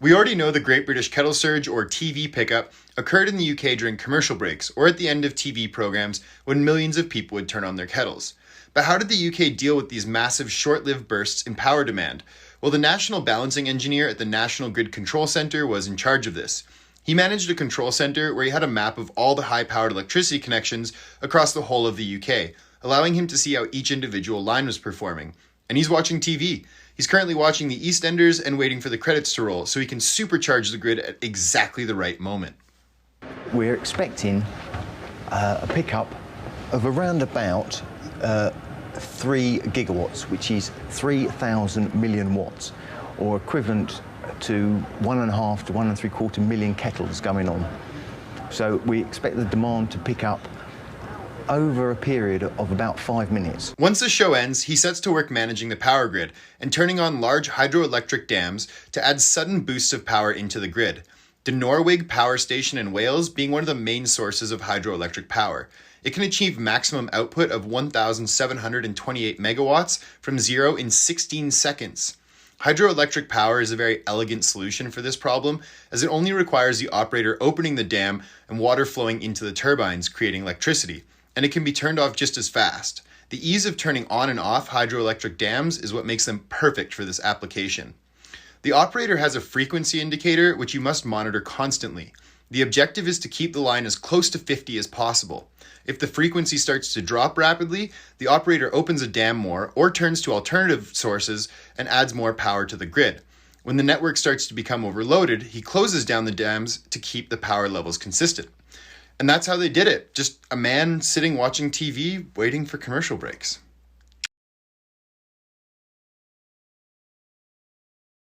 We already know the Great British Kettle Surge, or TV pickup, occurred in the UK during commercial breaks or at the end of TV programs when millions of people would turn on their kettles. But how did the UK deal with these massive short-lived bursts in power demand? Well, the National Balancing Engineer at the National Grid Control Centre was in charge of this. He managed a control centre where he had a map of all the high-powered electricity connections across the whole of the UK, allowing him to see how each individual line was performing. And he's watching TV. He's currently watching the EastEnders and waiting for the credits to roll so he can supercharge the grid at exactly the right moment. We're expecting a pickup of around about 3 gigawatts, which is 3,000 million watts, or equivalent to 1.5 to 1.75 million kettles going on. So we expect the demand to pick up over a period of about 5 minutes. Once the show ends, he sets to work managing the power grid and turning on large hydroelectric dams to add sudden boosts of power into the grid. The Norwig Power Station in Wales being one of the main sources of hydroelectric power. It can achieve maximum output of 1,728 megawatts from zero in 16 seconds. Hydroelectric power is a very elegant solution for this problem, as it only requires the operator opening the dam and water flowing into the turbines, creating electricity. And it can be turned off just as fast. The ease of turning on and off hydroelectric dams is what makes them perfect for this application. The operator has a frequency indicator which you must monitor constantly. The objective is to keep the line as close to 50 as possible. If the frequency starts to drop rapidly, the operator opens a dam more or turns to alternative sources and adds more power to the grid. When the network starts to become overloaded, he closes down the dams to keep the power levels consistent. And that's how they did it. Just a man sitting watching TV, waiting for commercial breaks.